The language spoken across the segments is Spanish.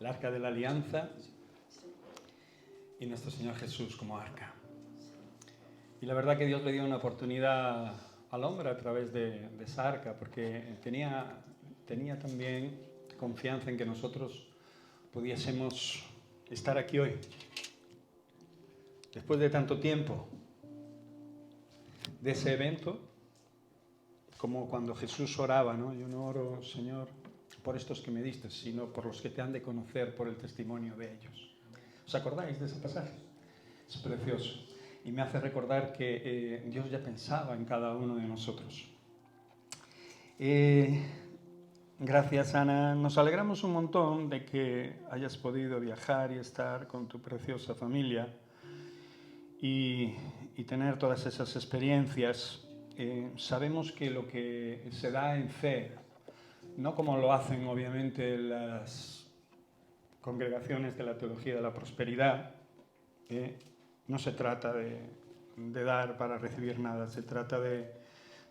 el arca de la alianza y nuestro Señor Jesús como arca. Y la verdad que Dios le dio una oportunidad al hombre a través de esa arca, porque tenía también confianza en que nosotros pudiésemos estar aquí hoy, después de tanto tiempo, de ese evento, como cuando Jesús oraba, ¿no? Yo no oro, Señor, por estos que me diste, sino por los que te han de conocer por el testimonio de ellos. ¿Os acordáis de ese pasaje? Es precioso. Y me hace recordar que Dios ya pensaba en cada uno de nosotros. Gracias, Ana. Nos alegramos un montón de que hayas podido viajar y estar con tu preciosa familia y tener todas esas experiencias. Sabemos que lo que se da en fe, no como lo hacen obviamente las congregaciones de la teología de la prosperidad, no se trata de dar para recibir nada, se trata de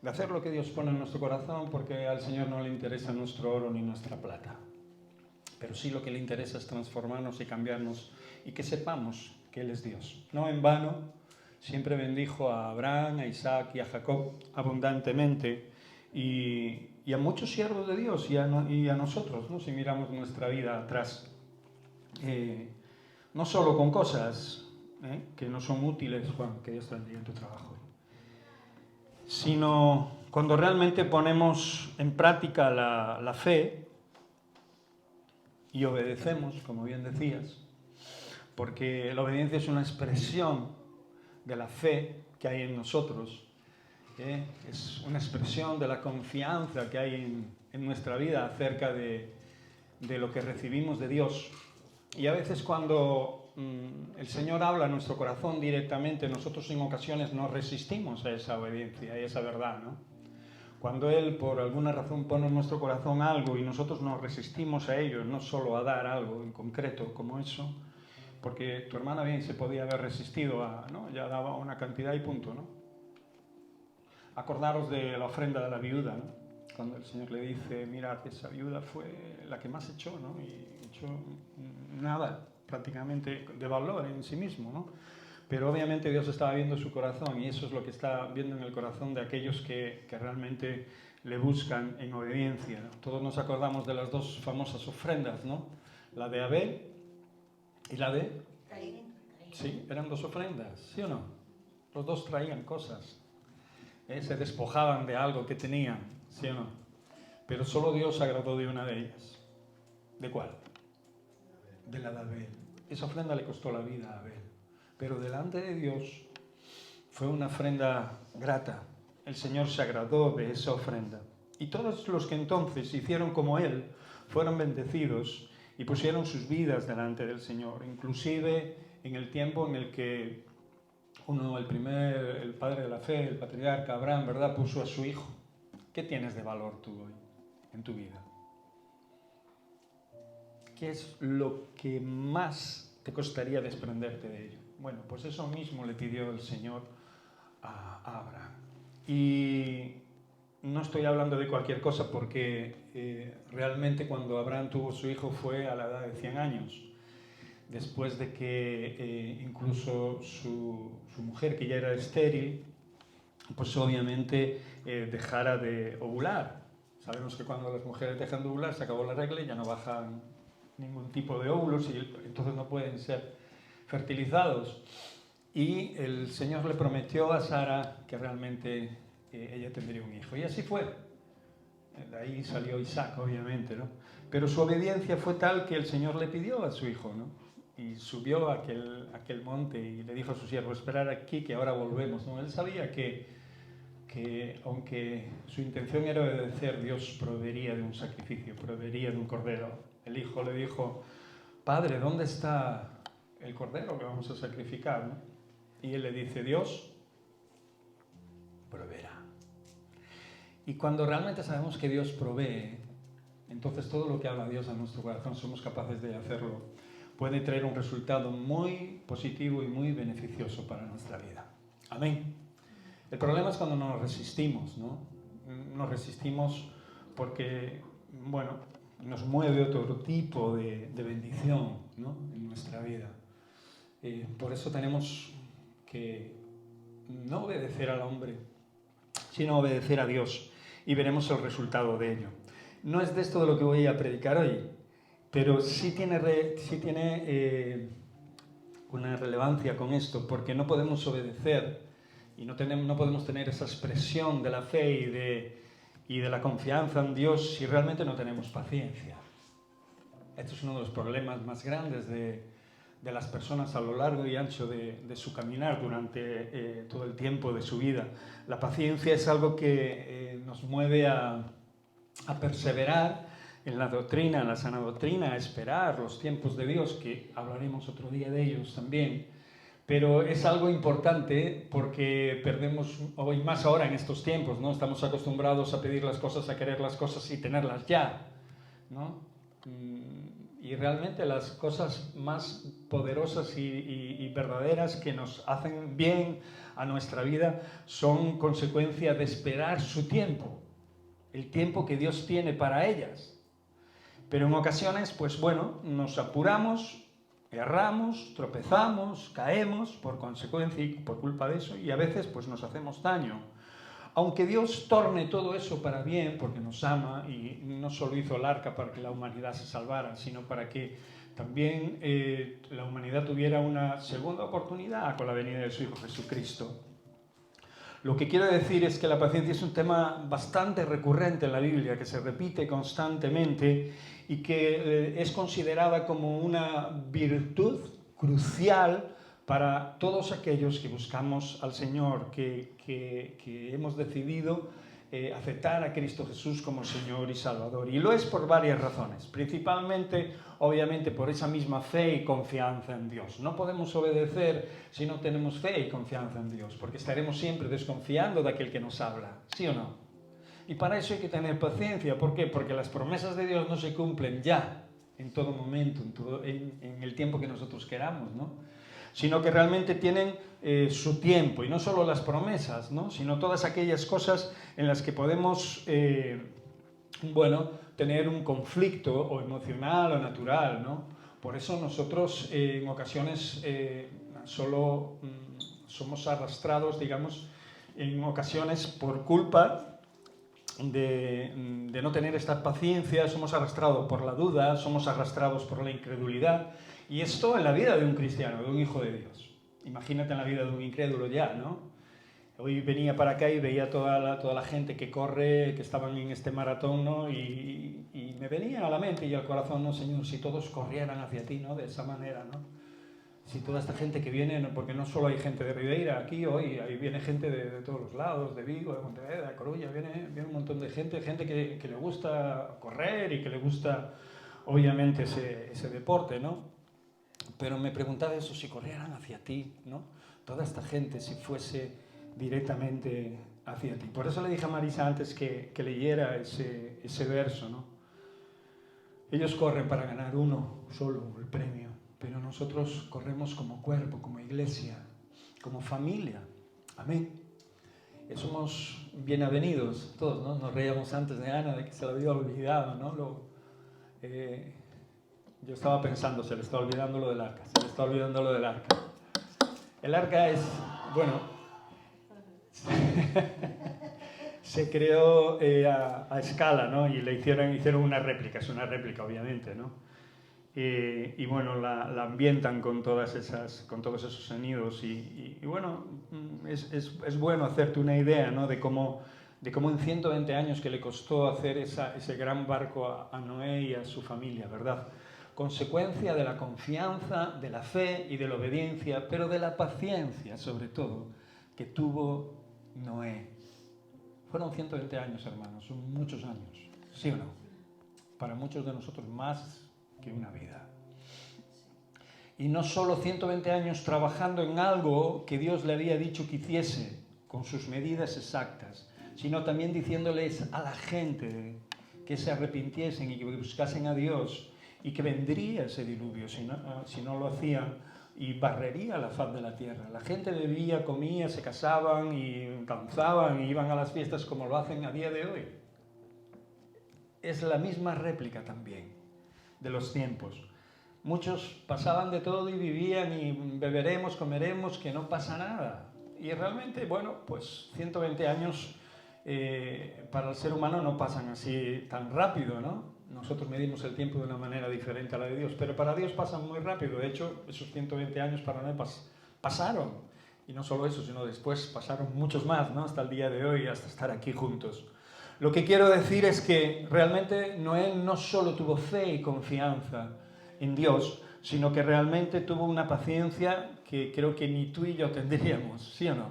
hacer lo que Dios pone en nuestro corazón, porque al Señor no le interesa nuestro oro ni nuestra plata. Pero sí lo que le interesa es transformarnos y cambiarnos y que sepamos que Él es Dios. No en vano, siempre bendijo a Abraham, a Isaac y a Jacob abundantemente y a muchos siervos de Dios y a nosotros, ¿no? Si miramos nuestra vida atrás. No solo con cosas que no son útiles, Juan, que Dios te bendiga en tu trabajo, sino cuando realmente ponemos en práctica la fe y obedecemos, como bien decías, porque la obediencia es una expresión de la fe que hay en nosotros, es una expresión de la confianza que hay en nuestra vida acerca de lo que recibimos de Dios. Y a veces cuando el Señor habla a nuestro corazón directamente, nosotros en ocasiones nos resistimos a esa obediencia, a esa verdad, ¿no? Cuando Él por alguna razón pone en nuestro corazón algo y nosotros nos resistimos a ello, no solo a dar algo en concreto como eso, porque tu hermana bien se podía haber resistido a, ¿no? Ya daba una cantidad y punto, ¿no? Acordaros de la ofrenda de la viuda, ¿no? Cuando el Señor le dice, mirad, esa viuda fue la que más echó, ¿no? Y echó nada prácticamente de valor en sí mismo, ¿no? Pero obviamente Dios estaba viendo su corazón y eso es lo que está viendo en el corazón de aquellos que realmente le buscan en obediencia, ¿no? Todos nos acordamos de las dos famosas ofrendas, ¿no? La de Abel y la de Caín. Sí, eran dos ofrendas, ¿sí o no? Los dos traían cosas. Se despojaban de algo que tenían, ¿sí o no? Pero solo Dios se agradó de una de ellas. ¿De cuál? De la de Abel. Esa ofrenda le costó la vida a Abel. Pero delante de Dios fue una ofrenda grata. El Señor se agradó de esa ofrenda. Y todos los que entonces hicieron como Él fueron bendecidos y pusieron sus vidas delante del Señor. Inclusive en el tiempo en el que el padre de la fe, el patriarca Abraham, ¿verdad?, puso a su hijo. ¿Qué tienes de valor tú hoy en tu vida? ¿Qué es lo que más te costaría desprenderte de ello? Bueno, pues eso mismo le pidió el Señor a Abraham. Y no estoy hablando de cualquier cosa porque realmente cuando Abraham tuvo su hijo fue a la edad de 100 años. Después de que incluso su mujer, que ya era estéril, pues obviamente dejara de ovular. Sabemos que cuando las mujeres dejan de ovular se acabó la regla y ya no bajan ningún tipo de óvulos y entonces no pueden ser fertilizados. Y el Señor le prometió a Sara que realmente ella tendría un hijo. Y así fue. De ahí salió Isaac, obviamente, ¿no? Pero su obediencia fue tal que el Señor le pidió a su hijo, ¿no? Y subió a aquel monte y le dijo a su siervo, esperar aquí que ahora volvemos, ¿no? Él sabía que aunque su intención era obedecer, Dios proveería de un sacrificio, proveería de un cordero. El hijo le dijo, Padre, ¿dónde está el cordero que vamos a sacrificar, ¿no? Y él le dice, Dios proveerá. Y cuando realmente sabemos que Dios provee, entonces todo lo que habla Dios a nuestro corazón somos capaces de hacerlo. Puede traer un resultado muy positivo y muy beneficioso para nuestra vida. Amén. El problema es cuando nos resistimos, ¿no? Nos resistimos porque, bueno, nos mueve otro tipo de bendición, ¿no?, en nuestra vida. Por eso tenemos que no obedecer al hombre, sino obedecer a Dios, y veremos el resultado de ello. No es de esto de lo que voy a predicar hoy, pero sí tiene una relevancia con esto, porque no podemos obedecer y no podemos tener esa expresión de la fe y de la confianza en Dios si realmente no tenemos paciencia. Esto es uno de los problemas más grandes de las personas a lo largo y ancho de su caminar durante todo el tiempo de su vida. La paciencia es algo que nos mueve a perseverar en la doctrina, en la sana doctrina, a esperar los tiempos de Dios, que hablaremos otro día de ellos también. Pero es algo importante porque perdemos, hoy más ahora en estos tiempos, ¿no? Estamos acostumbrados a pedir las cosas, a querer las cosas y tenerlas ya, ¿no? Y realmente las cosas más poderosas y verdaderas que nos hacen bien a nuestra vida son consecuencia de esperar su tiempo, el tiempo que Dios tiene para ellas. Pero en ocasiones, pues bueno, nos apuramos, erramos, tropezamos, caemos por consecuencia y por culpa de eso, y a veces pues nos hacemos daño. Aunque Dios torne todo eso para bien, porque nos ama, y no solo hizo el arca para que la humanidad se salvara, sino para que también la humanidad tuviera una segunda oportunidad con la venida de su Hijo Jesucristo. Lo que quiero decir es que la paciencia es un tema bastante recurrente en la Biblia, que se repite constantemente y que es considerada como una virtud crucial para todos aquellos que buscamos al Señor, que hemos decidido aceptar a Cristo Jesús como Señor y Salvador. Y lo es por varias razones, principalmente, obviamente, por esa misma fe y confianza en Dios. No podemos obedecer si no tenemos fe y confianza en Dios, porque estaremos siempre desconfiando de aquel que nos habla, ¿sí o no? Y para eso hay que tener paciencia. ¿Por qué? Porque las promesas de Dios no se cumplen ya, en todo momento, en el tiempo que nosotros queramos, ¿no?, sino que realmente tienen su tiempo, y no solo las promesas, ¿no?, sino todas aquellas cosas en las que podemos, tener un conflicto o emocional o natural, ¿no? Por eso nosotros en ocasiones solo somos arrastrados, digamos, en ocasiones por culpa de no tener esta paciencia, somos arrastrados por la duda, somos arrastrados por la incredulidad. Y esto en la vida de un cristiano, de un hijo de Dios. Imagínate en la vida de un incrédulo ya, ¿no? Hoy venía para acá y veía toda la gente que corre, que estaban en este maratón, ¿no? Y me venía a la mente y al corazón, no, Señor, si todos corrieran hacia ti, ¿no?, de esa manera, ¿no? Si toda esta gente que viene, porque no solo hay gente de Ribeira aquí hoy, ahí viene gente de todos los lados, de Vigo, de Pontevedra, de Coruña, viene un montón de gente que le gusta correr y que le gusta, obviamente, ese deporte, ¿no? Pero me preguntaba eso, si corrieran hacia ti, ¿no?, toda esta gente, si fuese directamente hacia ti. Por eso le dije a Marisa antes que leyera ese verso, ¿no? Ellos corren para ganar uno solo, el premio, pero nosotros corremos como cuerpo, como iglesia, como familia. Amén. Somos bienvenidos todos, ¿no? Nos reíamos antes de Ana de que se lo había olvidado, ¿no? Yo estaba pensando, se le está olvidando lo del arca, El arca es, bueno, se creó a escala, ¿no? Y le hicieron una réplica, es una réplica obviamente, ¿no? Y bueno, la ambientan con todos esos sonidos y bueno, es bueno hacerte una idea, ¿no?, de cómo en 120 años que le costó hacer ese gran barco a Noé y a su familia, ¿verdad? Consecuencia de la confianza, de la fe y de la obediencia, pero de la paciencia, sobre todo, que tuvo Noé. Fueron 120 años, hermanos, son muchos años, ¿sí o no? Para muchos de nosotros más que una vida. Y no solo 120 años trabajando en algo que Dios le había dicho que hiciese, con sus medidas exactas, sino también diciéndoles a la gente que se arrepintiesen y que buscasen a Dios, y que vendría ese diluvio si no lo hacían, y barrería la faz de la tierra. La gente bebía, comía, se casaban y danzaban y iban a las fiestas como lo hacen a día de hoy. es la misma réplica también de los tiempos. Muchos pasaban de todo y vivían y beberemos, comeremos, que no pasa nada. Y realmente, bueno, pues 120 años para el ser humano no pasan así tan rápido, ¿no? Nosotros medimos el tiempo de una manera diferente a la de Dios, pero para Dios pasan muy rápido. De hecho, esos 120 años para Noé pasaron. Y no solo eso, sino después pasaron muchos más, ¿no? Hasta el día de hoy, hasta estar aquí juntos. Lo que quiero decir es que realmente Noé no solo tuvo fe y confianza en Dios, sino que realmente tuvo una paciencia que creo que ni tú y yo tendríamos, ¿sí o no?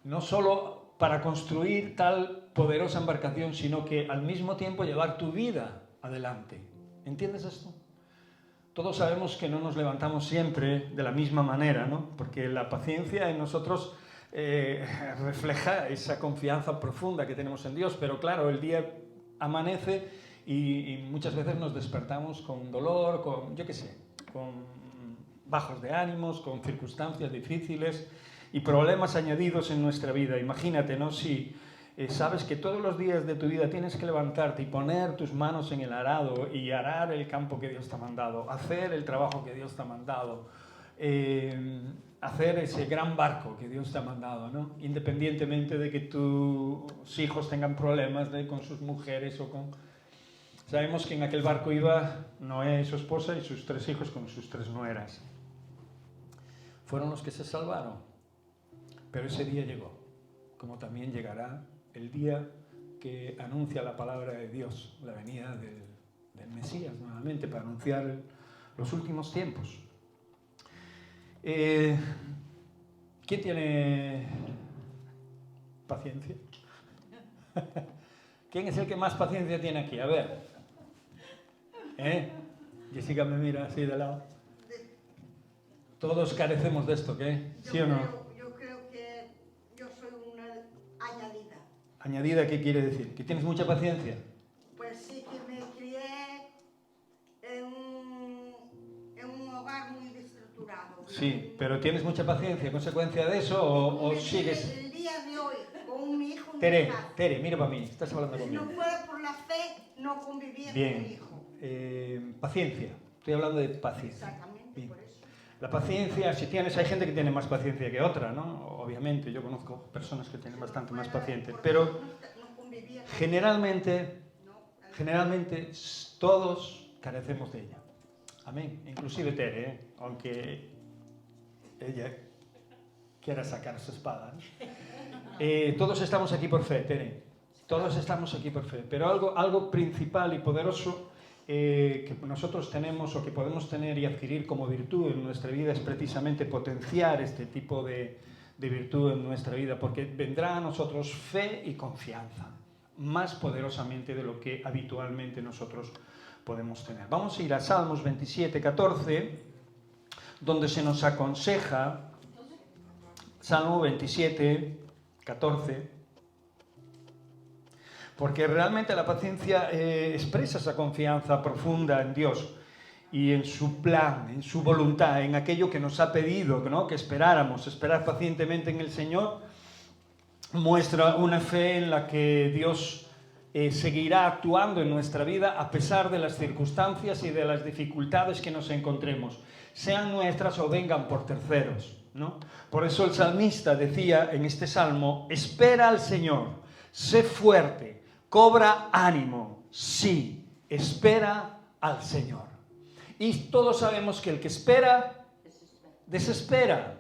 No solo para construir tal poderosa embarcación, sino que al mismo tiempo llevar tu vida adelante. ¿Entiendes esto? Todos sabemos que no nos levantamos siempre de la misma manera, ¿no? Porque la paciencia en nosotros refleja esa confianza profunda que tenemos en Dios, pero claro, el día amanece y muchas veces nos despertamos con dolor, con, yo qué sé, con bajos de ánimos, con circunstancias difíciles y problemas añadidos en nuestra vida. Imagínate, ¿no? Si sabes que todos los días de tu vida tienes que levantarte y poner tus manos en el arado y arar el campo que Dios te ha mandado, hacer el trabajo que Dios te ha mandado, hacer ese gran barco que Dios te ha mandado, ¿no? Independientemente de que tus hijos tengan problemas con sus mujeres o con... Sabemos que en aquel barco iba Noé y su esposa y sus 3 hijos con sus 3 nueras. Fueron los que se salvaron, pero ese día llegó, como también llegará el día que anuncia la palabra de Dios, la venida del Mesías nuevamente para anunciar los últimos tiempos. ¿Quién tiene paciencia? ¿Quién es el que más paciencia tiene aquí? A ver. Jessica me mira así de lado. Todos carecemos de esto, ¿qué? ¿Sí o no? Yo creo que yo soy una añadida. ¿Añadida qué quiere decir? ¿Que tienes mucha paciencia? Pues sí, que me crié en un hogar muy desestructurado. Sí, pero ¿tienes mucha paciencia a consecuencia de eso o sigues...? El día de hoy, con mi hijo... Tere, mira para mí, estás hablando Si conmigo. no fuera por la fe, no convivía Bien. con mi hijo. Paciencia, estoy hablando de paciencia. Exactamente, Bien. por eso. La paciencia, si tienes, hay gente que tiene más paciencia que otra, ¿no? Obviamente, yo conozco personas que tienen bastante más paciencia, pero No convivía con generalmente todos carecemos de ella. Amén. Inclusive Tere, aunque ella quiera sacar su espada, ¿no? Todos estamos aquí por fe, Tere. Todos estamos aquí por fe. Pero algo principal y poderoso que nosotros tenemos o que podemos tener y adquirir como virtud en nuestra vida es precisamente potenciar este tipo de virtud en nuestra vida, porque vendrá a nosotros fe y confianza, más poderosamente de lo que habitualmente nosotros podemos tener. Vamos a ir a Salmos 27, 14, donde se nos aconseja, Salmo 27, 14, porque realmente la paciencia expresa esa confianza profunda en Dios y en su plan, en su voluntad, en aquello que nos ha pedido, ¿no? Que esperáramos. Esperar pacientemente en el Señor muestra una fe en la que Dios seguirá actuando en nuestra vida a pesar de las circunstancias y de las dificultades que nos encontremos, sean nuestras o vengan por terceros, ¿no? Por eso el salmista decía en este salmo: espera al Señor, sé fuerte, cobra ánimo, sí, espera al Señor. Y todos sabemos que el que espera, desespera.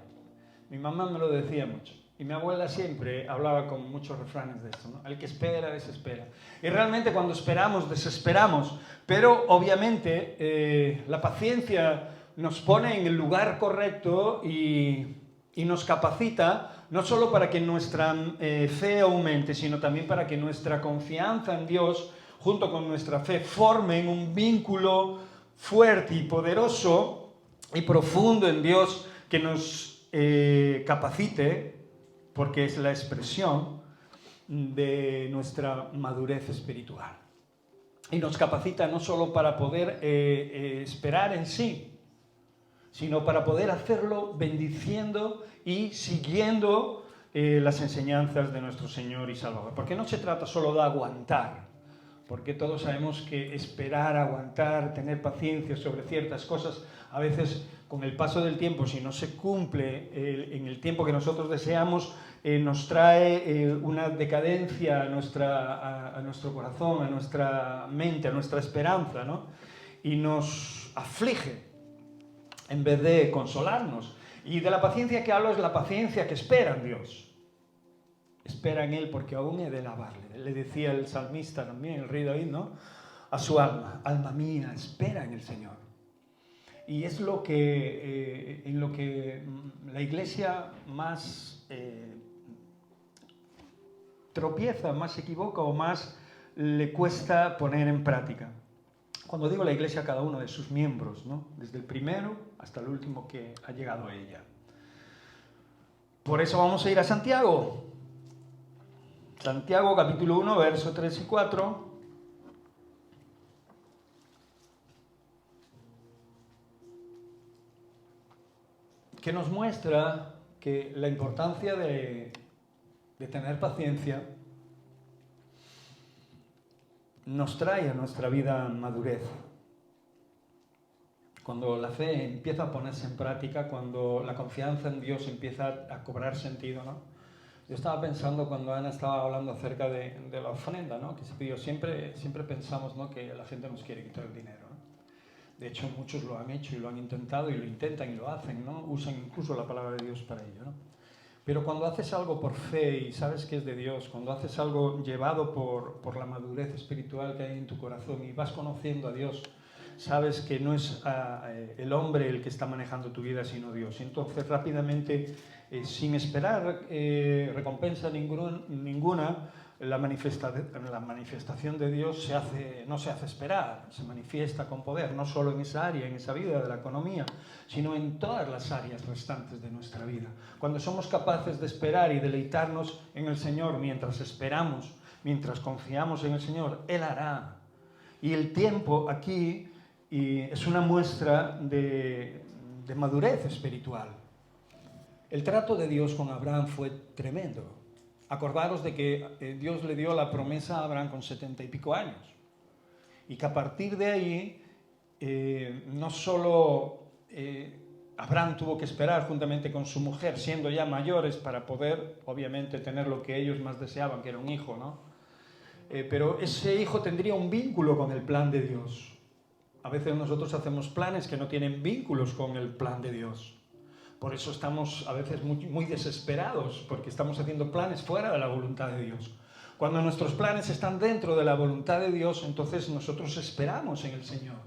Mi mamá me lo decía mucho. Y mi abuela siempre hablaba con muchos refranes de esto, ¿no? El que espera, desespera. Y realmente cuando esperamos, desesperamos. Pero obviamente la paciencia nos pone en el lugar correcto y nos capacita no solo para que nuestra fe aumente, sino también para que nuestra confianza en Dios, junto con nuestra fe, formen un vínculo fuerte y poderoso y profundo en Dios que nos capacite, porque es la expresión de nuestra madurez espiritual. Y nos capacita no solo para poder esperar en sí, sino para poder hacerlo bendiciendo y siguiendo las enseñanzas de nuestro Señor y Salvador. Porque no se trata solo de aguantar, porque todos sabemos que esperar, aguantar, tener paciencia sobre ciertas cosas, a veces con el paso del tiempo, si no se cumple en el tiempo que nosotros deseamos, nos trae una decadencia a nuestro corazón, a nuestra mente, a nuestra esperanza, ¿no? Y nos aflige en vez de consolarnos. Y de la paciencia que hablo es la paciencia que espera en Dios. Espera en Él porque aún he de alabarle. Le decía el salmista también, el rey David, ¿no? A su alma, alma mía, espera en el Señor. Y es en lo que la iglesia más tropieza, más se equivoca o más le cuesta poner en práctica. Cuando digo la iglesia, cada uno de sus miembros, ¿no? Desde el primero hasta el último que ha llegado a ella. Por eso vamos a ir a Santiago. Santiago capítulo 1, versos 3 y 4. Que nos muestra que la importancia de tener paciencia nos trae a nuestra vida madurez. Cuando la fe empieza a ponerse en práctica, cuando la confianza en Dios empieza a cobrar sentido, ¿no? Yo estaba pensando cuando Ana estaba hablando acerca de la ofrenda, ¿no? Que se pidió. Siempre pensamos, ¿no? Que la gente nos quiere quitar el dinero, ¿no? De hecho, muchos lo han hecho y lo han intentado y lo intentan y lo hacen, ¿no? Usan incluso la palabra de Dios para ello, ¿no? Pero cuando haces algo por fe y sabes que es de Dios, cuando haces algo llevado por la madurez espiritual que hay en tu corazón y vas conociendo a Dios, sabes que no es el hombre el que está manejando tu vida, sino Dios. Y entonces rápidamente, sin esperar recompensa ninguna, la manifestación de Dios no se hace esperar, se manifiesta con poder, no solo en esa área, en esa vida de la economía, sino en todas las áreas restantes de nuestra vida. Cuando somos capaces de esperar y deleitarnos en el Señor mientras esperamos, mientras confiamos en el Señor, Él hará. Y el tiempo aquí es una muestra de madurez espiritual. El trato de Dios con Abraham fue tremendo. Acordaros de que Dios le dio la promesa a Abraham con 70 y pico años. Y que a partir de ahí, no solo Abraham tuvo que esperar juntamente con su mujer, siendo ya mayores, para poder, obviamente, tener lo que ellos más deseaban, que era un hijo, ¿no? Pero ese hijo tendría un vínculo con el plan de Dios. A veces nosotros hacemos planes que no tienen vínculos con el plan de Dios. Por eso estamos a veces muy desesperados, porque estamos haciendo planes fuera de la voluntad de Dios. Cuando nuestros planes están dentro de la voluntad de Dios, entonces nosotros esperamos en el Señor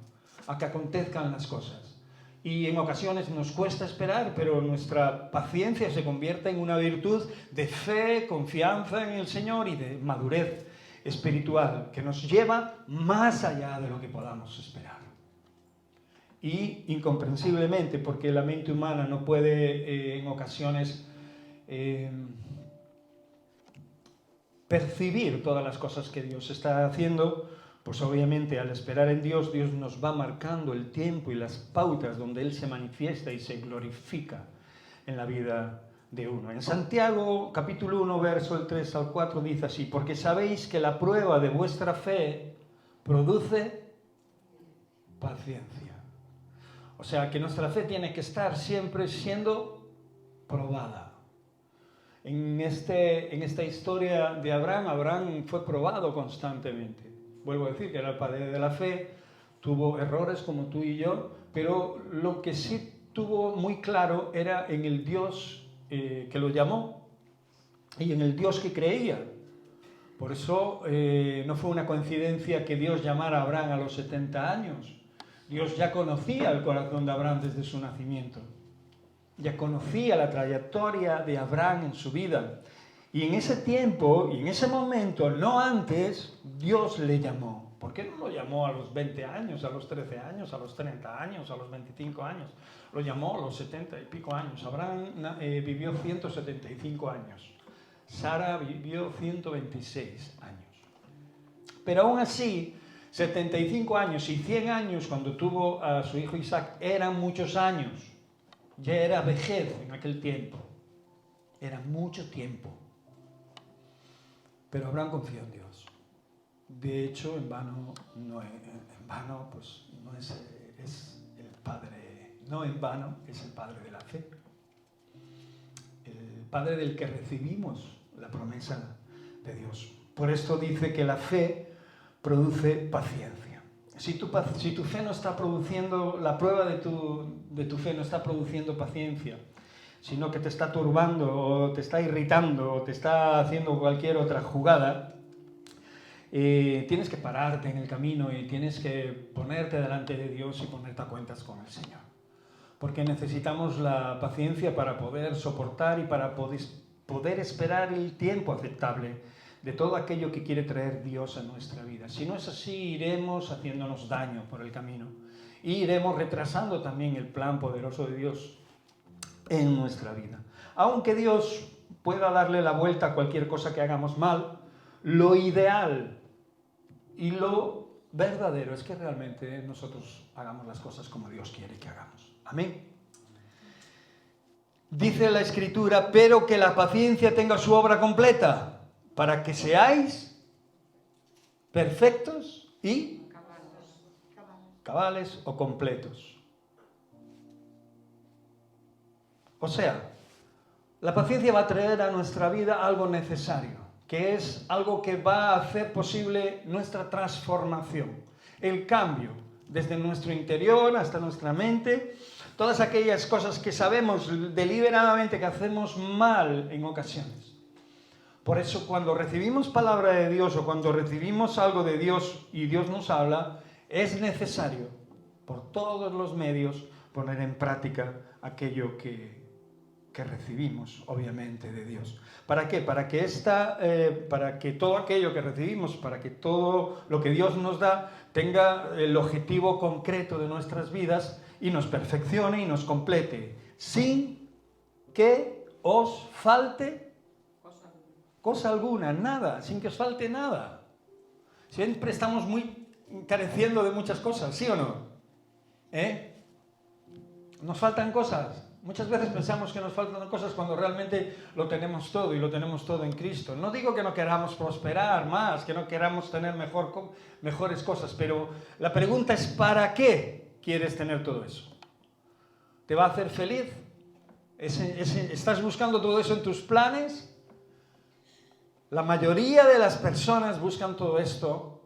a que acontezcan las cosas. Y en ocasiones nos cuesta esperar, pero nuestra paciencia se convierte en una virtud de fe, confianza en el Señor y de madurez espiritual, que nos lleva más allá de lo que podamos esperar. Y incomprensiblemente, porque la mente humana no puede en ocasiones percibir todas las cosas que Dios está haciendo, pues obviamente al esperar en Dios, Dios nos va marcando el tiempo y las pautas donde Él se manifiesta y se glorifica en la vida de uno. En Santiago capítulo 1, verso del 3 al 4 dice así: porque sabéis que la prueba de vuestra fe produce paciencia. O sea, que nuestra fe tiene que estar siempre siendo probada. En esta historia de Abraham fue probado constantemente. Vuelvo a decir que era el padre de la fe, tuvo errores como tú y yo, pero lo que sí tuvo muy claro era en el Dios que lo llamó y en el Dios que creía. Por eso no fue una coincidencia que Dios llamara a Abraham a los 70 años. Dios ya conocía el corazón de Abraham desde su nacimiento. Ya conocía la trayectoria de Abraham en su vida. Y en ese tiempo, y en ese momento, no antes, Dios le llamó. ¿Por qué no lo llamó a los 20 años, a los 13 años, a los 30 años, a los 25 años? Lo llamó a los 70 y pico años. Abraham vivió 175 años. Sara vivió 126 años. Pero aún así, 75 años y 100 años cuando tuvo a su hijo Isaac eran muchos años. Ya era vejez en aquel tiempo. era mucho tiempo. Pero Abraham confió en Dios. De hecho, en vano pues, no es el padre, no en vano es el padre de la fe. El padre del que recibimos la promesa de Dios. Por esto dice que la fe produce paciencia. Si tu fe no está produciendo, la prueba de tu fe no está produciendo paciencia, sino que te está turbando o te está irritando o te está haciendo cualquier otra jugada, tienes que pararte en el camino y tienes que ponerte delante de Dios y ponerte a cuentas con el Señor. Porque necesitamos la paciencia para poder soportar y para poder esperar el tiempo aceptable de todo aquello que quiere traer Dios a nuestra vida. Si no es así, iremos haciéndonos daño por el camino y iremos retrasando también el plan poderoso de Dios en nuestra vida. Aunque Dios pueda darle la vuelta a cualquier cosa que hagamos mal, lo ideal y lo verdadero es que realmente nosotros hagamos las cosas como Dios quiere que hagamos. Amén. Dice la Escritura, pero que la paciencia tenga su obra completa, para que seáis perfectos y cabales o completos. O sea, la paciencia va a traer a nuestra vida algo necesario, que es algo que va a hacer posible nuestra transformación, el cambio, desde nuestro interior hasta nuestra mente, todas aquellas cosas que sabemos deliberadamente que hacemos mal en ocasiones. Por eso cuando recibimos palabra de Dios o cuando recibimos algo de Dios y Dios nos habla, es necesario, por todos los medios, poner en práctica aquello que recibimos, obviamente, de Dios. ¿Para qué? Para que todo aquello que recibimos, para que todo lo que Dios nos da tenga el objetivo concreto de nuestras vidas y nos perfeccione y nos complete, sin que os falte cosa alguna, nada, sin que os falte nada. Siempre estamos muy careciendo de muchas cosas, ¿sí o no? Nos faltan cosas. Muchas veces pensamos que nos faltan cosas cuando realmente lo tenemos todo y lo tenemos todo en Cristo. No digo que no queramos prosperar más, que no queramos tener mejores cosas, pero la pregunta es ¿para qué quieres tener todo eso? ¿Te va a hacer feliz? ¿Estás buscando todo eso en tus planes? La mayoría de las personas buscan todo esto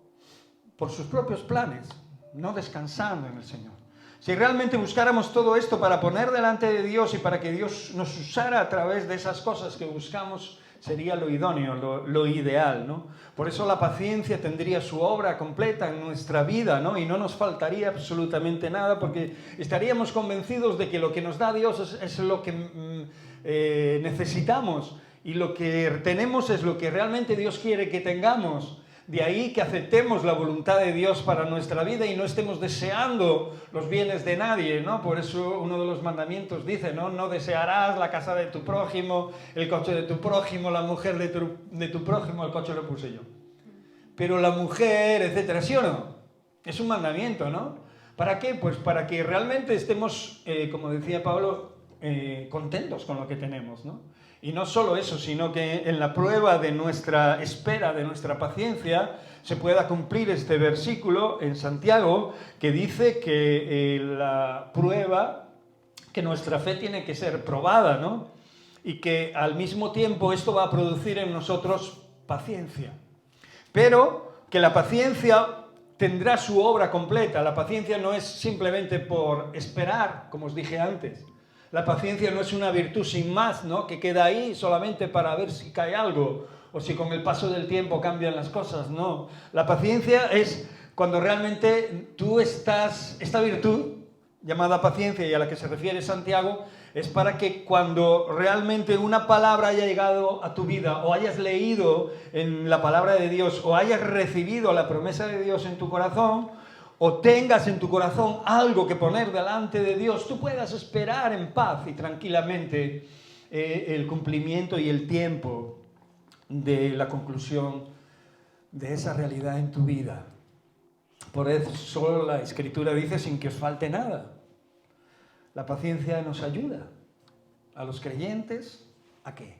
por sus propios planes, no descansando en el Señor. Si realmente buscáramos todo esto para poner delante de Dios y para que Dios nos usara a través de esas cosas que buscamos, sería lo idóneo, lo ideal, ¿no? Por eso la paciencia tendría su obra completa en nuestra vida, ¿no? Y no nos faltaría absolutamente nada porque estaríamos convencidos de que lo que nos da Dios es lo que necesitamos. Y lo que tenemos es lo que realmente Dios quiere que tengamos. De ahí que aceptemos la voluntad de Dios para nuestra vida y no estemos deseando los bienes de nadie, ¿no? Por eso uno de los mandamientos dice, ¿no? No desearás la casa de tu prójimo, el coche de tu prójimo, la mujer de tu prójimo, el coche lo puse yo. Pero la mujer, etcétera, ¿sí o no? Es un mandamiento, ¿no? ¿Para qué? Pues para que realmente estemos, como decía Pablo, contentos con lo que tenemos, ¿no? Y no solo eso, sino que en la prueba de nuestra espera, de nuestra paciencia, se pueda cumplir este versículo en Santiago que dice que la prueba, que nuestra fe tiene que ser probada, ¿no? Y que al mismo tiempo esto va a producir en nosotros paciencia. Pero que la paciencia tendrá su obra completa. La paciencia no es simplemente por esperar, como os dije antes. La paciencia no es una virtud sin más, ¿no? Que queda ahí solamente para ver si cae algo o si con el paso del tiempo cambian las cosas, no. La paciencia es cuando realmente tú esta virtud llamada paciencia y a la que se refiere Santiago, es para que cuando realmente una palabra haya llegado a tu vida o hayas leído en la palabra de Dios o hayas recibido la promesa de Dios en tu corazón, o tengas en tu corazón algo que poner delante de Dios, tú puedas esperar en paz y tranquilamente el cumplimiento y el tiempo de la conclusión de esa realidad en tu vida. Por eso la Escritura dice sin que os falte nada. La paciencia nos ayuda a los creyentes, ¿a qué?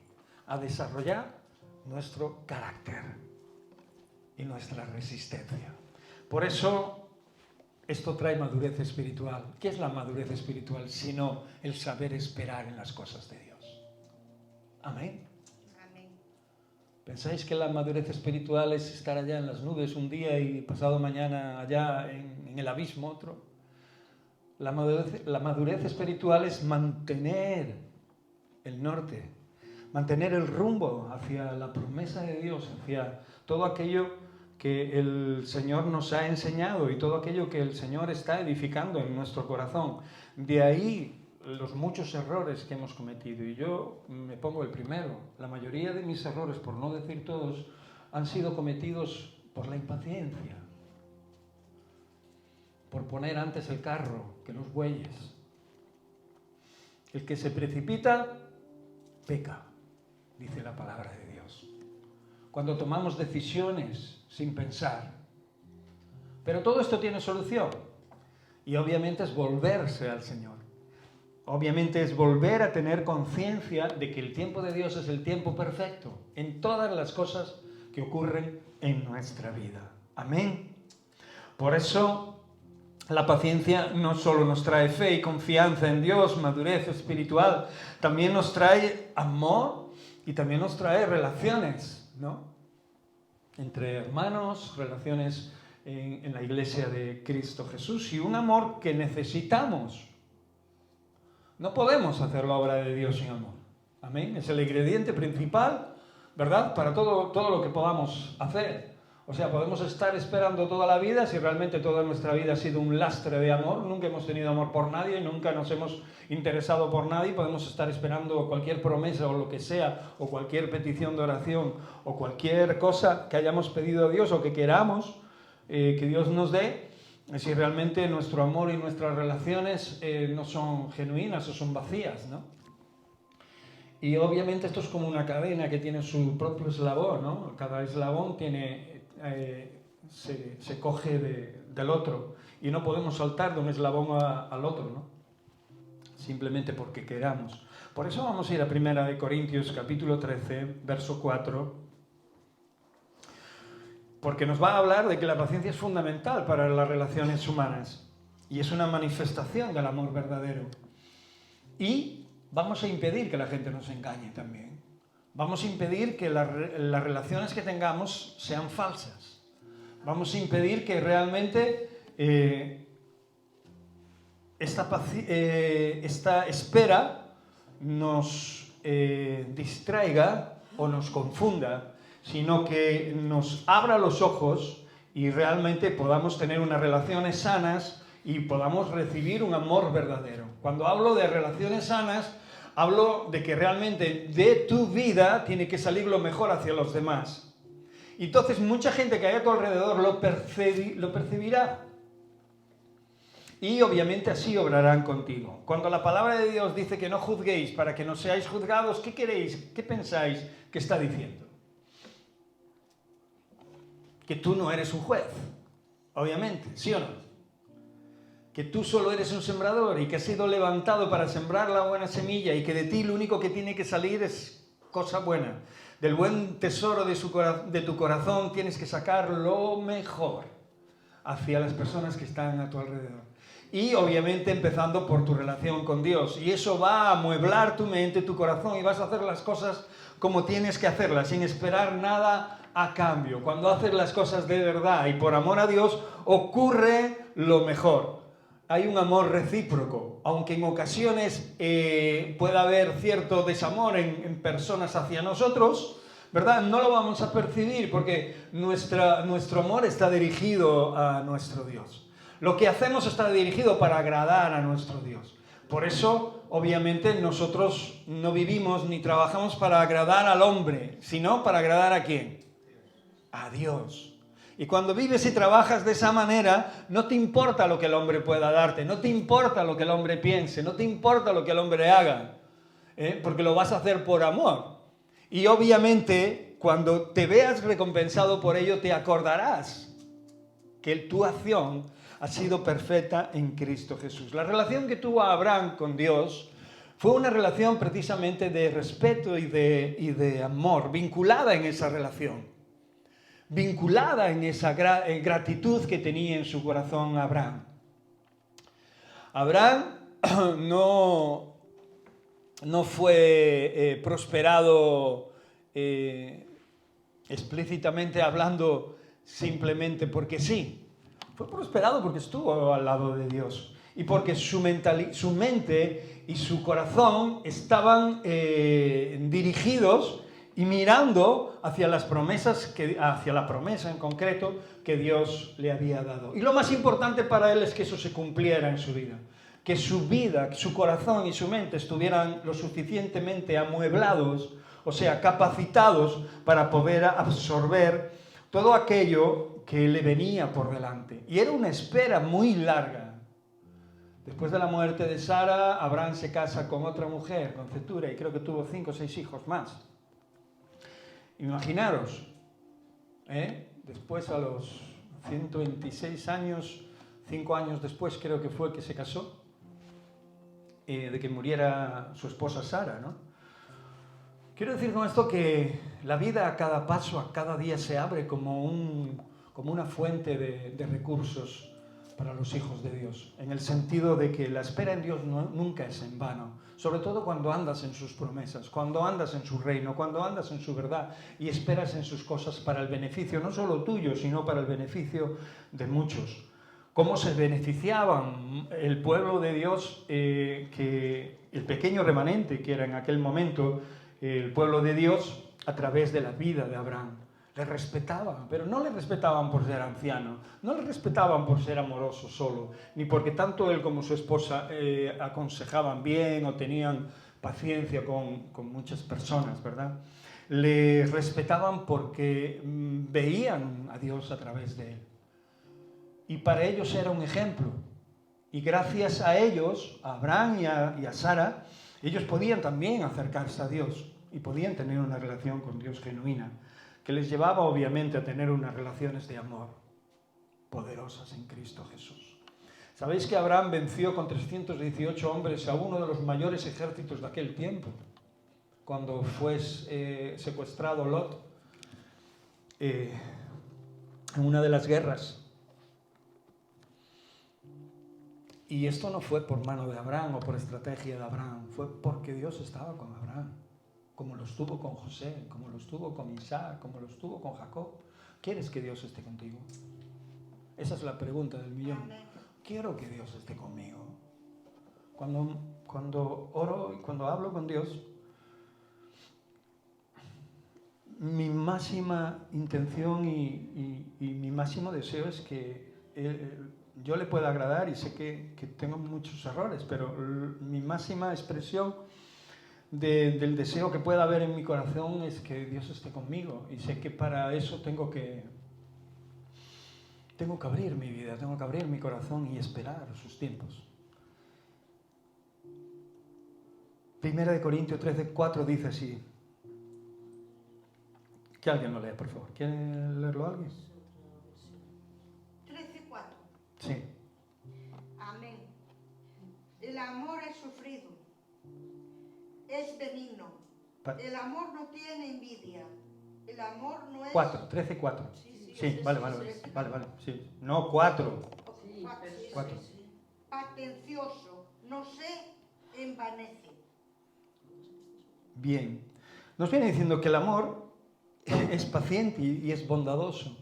a desarrollar nuestro carácter y nuestra resistencia. Por eso, esto trae madurez espiritual. ¿Qué es la madurez espiritual? Sino el saber esperar en las cosas de Dios. Amén. Amén. ¿Pensáis que la madurez espiritual es estar allá en las nubes un día y pasado mañana allá en el abismo otro? La madurez espiritual es mantener el norte, mantener el rumbo hacia la promesa de Dios, hacia todo aquello que el Señor nos ha enseñado y todo aquello que el Señor está edificando en nuestro corazón. De ahí los muchos errores que hemos cometido, y yo me pongo el primero. La mayoría de mis errores, por no decir todos, han sido cometidos por la impaciencia, por poner antes el carro que los bueyes. El que se precipita, peca, dice la palabra de Dios. Cuando tomamos decisiones sin pensar. Pero todo esto tiene solución. Y obviamente es volverse al Señor. Obviamente es volver a tener conciencia de que el tiempo de Dios es el tiempo perfecto en todas las cosas que ocurren en nuestra vida. Amén. Por eso la paciencia no solo nos trae fe y confianza en Dios, madurez espiritual, también nos trae amor y también nos trae relaciones, ¿no? Entre hermanos, relaciones en la iglesia de Cristo Jesús y un amor que necesitamos. No podemos hacer la obra de Dios sin amor. Amén. Es el ingrediente principal, ¿verdad? Para todo lo que podamos hacer. O sea, podemos estar esperando toda la vida si realmente toda nuestra vida ha sido un lastre de amor. Nunca hemos tenido amor por nadie, nunca nos hemos interesado por nadie. Podemos estar esperando cualquier promesa o lo que sea, o cualquier petición de oración, o cualquier cosa que hayamos pedido a Dios o que queramos que Dios nos dé, si realmente nuestro amor y nuestras relaciones no son genuinas o son vacías, ¿no? Y obviamente esto es como una cadena que tiene su propio eslabón, ¿no? Cada eslabón tiene... se coge del otro y no podemos saltar de un eslabón al otro, ¿no? Simplemente porque queramos. Por eso vamos a ir a 1 Corintios capítulo 13, verso 4, porque nos va a hablar de que la paciencia es fundamental para las relaciones humanas y es una manifestación del amor verdadero. Y vamos a impedir que la gente nos engañe también. Vamos a impedir que las relaciones que tengamos sean falsas. Vamos a impedir que realmente esta espera nos distraiga o nos confunda, sino que nos abra los ojos y realmente podamos tener unas relaciones sanas y podamos recibir un amor verdadero. Cuando hablo de relaciones sanas, hablo de que realmente de tu vida tiene que salir lo mejor hacia los demás. Y entonces mucha gente que hay a tu alrededor lo percibirá. Y obviamente así obrarán contigo. Cuando la palabra de Dios dice que no juzguéis para que no seáis juzgados, ¿qué queréis? ¿Qué pensáis que está diciendo? Que tú no eres un juez, obviamente, ¿sí o no? Que tú solo eres un sembrador y que has sido levantado para sembrar la buena semilla y que de ti lo único que tiene que salir es cosa buena. Del buen tesoro de tu corazón tienes que sacar lo mejor hacia las personas que están a tu alrededor. Y obviamente empezando por tu relación con Dios. Y eso va a amueblar tu mente, tu corazón y vas a hacer las cosas como tienes que hacerlas, sin esperar nada a cambio. Cuando haces las cosas de verdad y por amor a Dios, ocurre lo mejor. Hay un amor recíproco, aunque en ocasiones pueda haber cierto desamor en personas hacia nosotros, ¿verdad? No lo vamos a percibir porque nuestro amor está dirigido a nuestro Dios. Lo que hacemos está dirigido para agradar a nuestro Dios. Por eso, obviamente, nosotros no vivimos ni trabajamos para agradar al hombre, sino para agradar ¿a quién? A Dios. Y cuando vives y trabajas de esa manera, no te importa lo que el hombre pueda darte, no te importa lo que el hombre piense, no te importa lo que el hombre haga, porque lo vas a hacer por amor. Y obviamente, cuando te veas recompensado por ello, te acordarás que tu acción ha sido perfecta en Cristo Jesús. La relación que tuvo Abraham con Dios Fue una relación precisamente de respeto y de amor, vinculada en esa relación, vinculada en esa gratitud que tenía en su corazón Abraham. Abraham no fue prosperado explícitamente hablando simplemente porque sí. Fue prosperado porque estuvo al lado de Dios y porque su mente y su corazón estaban dirigidos y mirando hacia las promesas, hacia la promesa en concreto que Dios le había dado. Y lo más importante para él es que eso se cumpliera en su vida. Que su vida, su corazón y su mente estuvieran lo suficientemente amueblados, o sea, capacitados para poder absorber todo aquello que le venía por delante. Y era una espera muy larga. Después de la muerte de Sara, Abraham se casa con otra mujer, con Cetura, y creo que tuvo 5 o 6 hijos más. Imaginaros, después a los 126 años, 5 años después creo que fue que se casó, de que muriera su esposa Sara, ¿no? Quiero decir con esto que la vida a cada paso, a cada día se abre como una fuente de recursos para los hijos de Dios, en el sentido de que la espera en Dios nunca es en vano, sobre todo cuando andas en sus promesas, cuando andas en su reino, cuando andas en su verdad y esperas en sus cosas para el beneficio no solo tuyo, sino para el beneficio de muchos. Cómo se beneficiaban el pueblo de Dios, que el pequeño remanente que era en aquel momento el pueblo de Dios, a través de la vida de Abraham. Le respetaban, pero no le respetaban por ser anciano, no le respetaban por ser amoroso solo, ni porque tanto él como su esposa aconsejaban bien o tenían paciencia con muchas personas, ¿verdad? Le respetaban porque veían a Dios a través de él. Y para ellos era un ejemplo. Y gracias a ellos, a Abraham y a Sara, ellos podían también acercarse a Dios y podían tener una relación con Dios genuina, que les llevaba obviamente a tener unas relaciones de amor poderosas en Cristo Jesús. ¿Sabéis que Abraham venció con 318 hombres a uno de los mayores ejércitos de aquel tiempo? Cuando fue secuestrado Lot en una de las guerras. Y esto no fue por mano de Abraham o por estrategia de Abraham, fue porque Dios estaba con Abraham, como lo estuvo con José, como lo estuvo con Isaac, como lo estuvo con Jacob. ¿Quieres que Dios esté contigo? Esa es la pregunta del millón. Quiero que Dios esté conmigo. Cuando oro y cuando hablo con Dios, mi máxima intención y mi máximo deseo es que yo le pueda agradar, y sé que tengo muchos errores, pero mi máxima expresión del deseo que pueda haber en mi corazón es que Dios esté conmigo, y sé que para eso tengo que abrir mi vida, tengo que abrir mi corazón y esperar sus tiempos. 1 Corintios 13:4 dice así. Que alguien lo lea, por favor. ¿Quiere leerlo alguien? 13:4. Sí. Amén. El amor es sufrido, es benigno. El amor no tiene envidia. El amor no es... 13:4. Sí, vale. Sí. No, 4. Sí, 4. Atencioso, no se envanece. Bien. Nos viene diciendo que el amor es paciente y es bondadoso.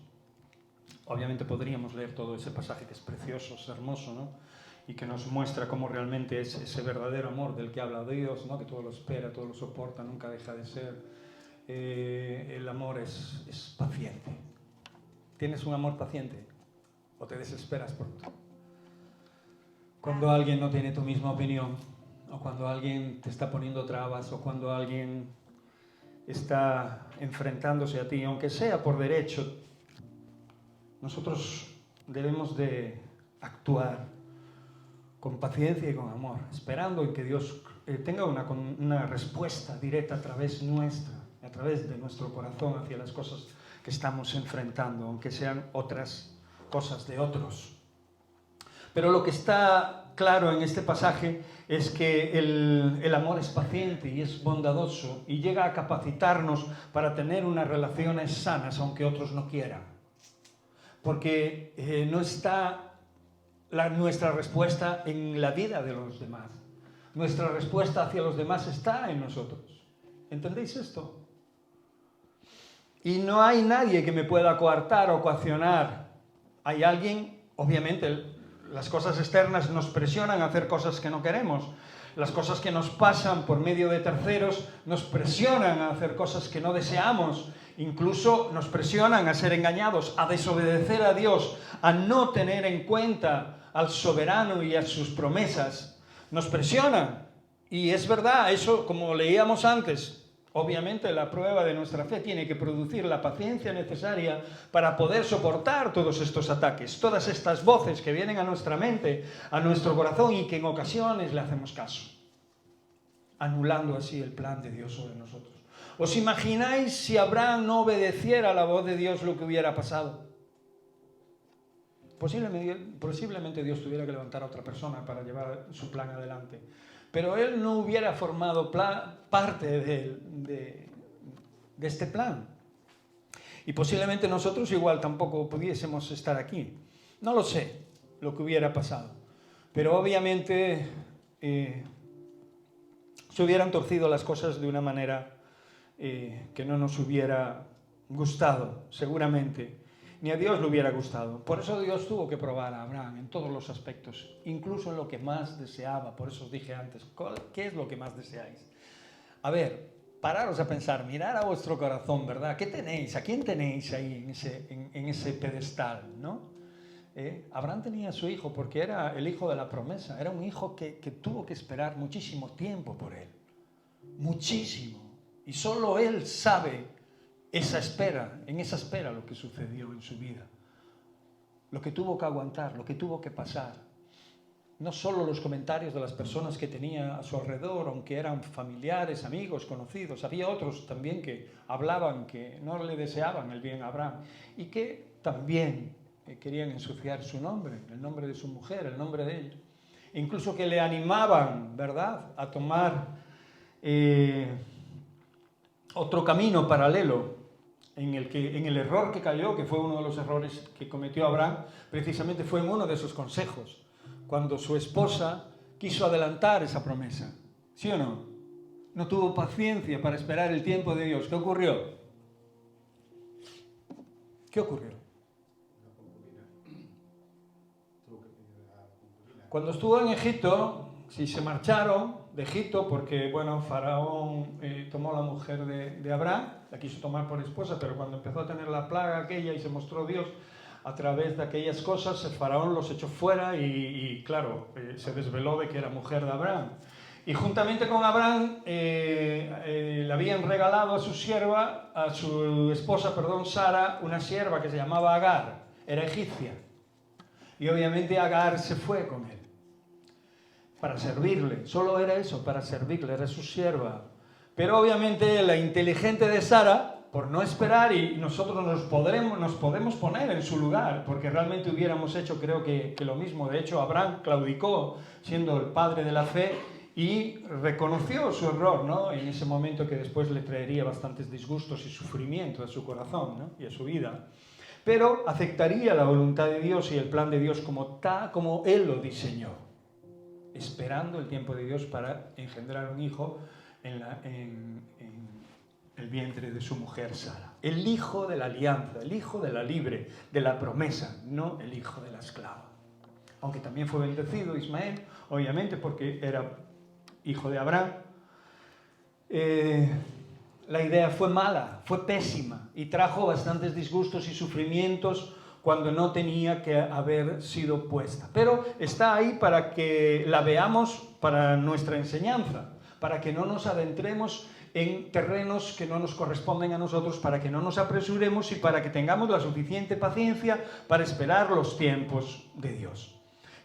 Obviamente podríamos leer todo ese pasaje que es precioso, es hermoso, ¿no? Y que nos muestra cómo realmente es ese verdadero amor del que habla Dios, ¿no? Que todo lo espera, todo lo soporta, nunca deja de ser. El amor es paciente. ¿Tienes un amor paciente? ¿O te desesperas pronto? Cuando alguien no tiene tu misma opinión, o cuando alguien te está poniendo trabas, o cuando alguien está enfrentándose a ti, aunque sea por derecho, nosotros debemos de actuar con paciencia y con amor, esperando en que Dios tenga una respuesta directa a través nuestra, a través de nuestro corazón hacia las cosas que estamos enfrentando, aunque sean otras cosas de otros. Pero lo que está claro en este pasaje es que el amor es paciente y es bondadoso y llega a capacitarnos para tener unas relaciones sanas, aunque otros no quieran. Porque no está nuestra respuesta en la vida de los demás. Nuestra respuesta hacia los demás está en nosotros. ¿Entendéis esto? Y no hay nadie que me pueda coartar o coaccionar. Hay alguien, obviamente, las cosas externas nos presionan a hacer cosas que no queremos. Las cosas que nos pasan por medio de terceros nos presionan a hacer cosas que no deseamos. Incluso nos presionan a ser engañados, a desobedecer a Dios, a no tener en cuenta al soberano y a sus promesas. Nos presionan. Y es verdad, eso, como leíamos antes, obviamente la prueba de nuestra fe tiene que producir la paciencia necesaria para poder soportar todos estos ataques, todas estas voces que vienen a nuestra mente, a nuestro corazón y que en ocasiones le hacemos caso, anulando así el plan de Dios sobre nosotros. ¿Os imagináis si Abraham no obedeciera a la voz de Dios lo que hubiera pasado? Posiblemente Dios tuviera que levantar a otra persona para llevar su plan adelante. Pero él no hubiera formado parte de este plan. Y posiblemente nosotros igual tampoco pudiésemos estar aquí. No lo sé lo que hubiera pasado. Pero obviamente se hubieran torcido las cosas de una manera que no nos hubiera gustado, seguramente. Ni a Dios le hubiera gustado. Por eso Dios tuvo que probar a Abraham en todos los aspectos, incluso en lo que más deseaba. Por eso os dije antes, ¿qué es lo que más deseáis? A ver, pararos a pensar, mirad a vuestro corazón, ¿verdad? ¿Qué tenéis? ¿A quién tenéis ahí en ese pedestal, no? Abraham tenía a su hijo porque era el hijo de la promesa. Era un hijo que tuvo que esperar muchísimo tiempo por él. Muchísimo. Y solo él sabe en esa espera lo que sucedió en su vida, lo que tuvo que aguantar, lo que tuvo que pasar. No solo los comentarios de las personas que tenía a su alrededor, aunque eran familiares, amigos, conocidos, había otros también que hablaban, que no le deseaban el bien a Abraham y que también querían ensuciar su nombre, el nombre de su mujer, el nombre de ella. Incluso que le animaban, ¿verdad?, a tomar otro camino paralelo en el error que cayó, que fue uno de los errores que cometió Abraham, precisamente fue en uno de esos consejos, cuando su esposa quiso adelantar esa promesa. ¿Sí o no? No tuvo paciencia para esperar el tiempo de Dios. ¿Qué ocurrió? ¿Qué ocurrió? Cuando estuvo en Egipto, si se marcharon de Egipto, porque, bueno, Faraón tomó la mujer de Abraham, la quiso tomar por esposa, pero cuando empezó a tener la plaga aquella y se mostró Dios a través de aquellas cosas, el Faraón los echó fuera y claro, se desveló de que era mujer de Abraham. Y juntamente con Abraham le habían regalado a su esposa, Sara, una sierva que se llamaba Agar, era egipcia. Y obviamente Agar se fue con él para servirle, solo era eso, para servirle, era su sierva. Pero obviamente la inteligente de Sara, por no esperar, y nosotros nos podemos poner en su lugar, porque realmente hubiéramos hecho, creo que lo mismo. De hecho, Abraham claudicó, siendo el padre de la fe, y reconoció su error, ¿no?, en ese momento que después le traería bastantes disgustos y sufrimiento a su corazón, ¿no?, y a su vida. Pero aceptaría la voluntad de Dios y el plan de Dios como Él lo diseñó, esperando el tiempo de Dios para engendrar un hijo en el vientre de su mujer Sara. El hijo de la alianza, el hijo de la libre, de la promesa, no el hijo de la esclava. Aunque también fue bendecido Ismael, obviamente, porque era hijo de Abraham. La idea fue mala, fue pésima y trajo bastantes disgustos y sufrimientos cuando no tenía que haber sido puesta. Pero está ahí para que la veamos para nuestra enseñanza, para que no nos adentremos en terrenos que no nos corresponden a nosotros, para que no nos apresuremos y para que tengamos la suficiente paciencia para esperar los tiempos de Dios.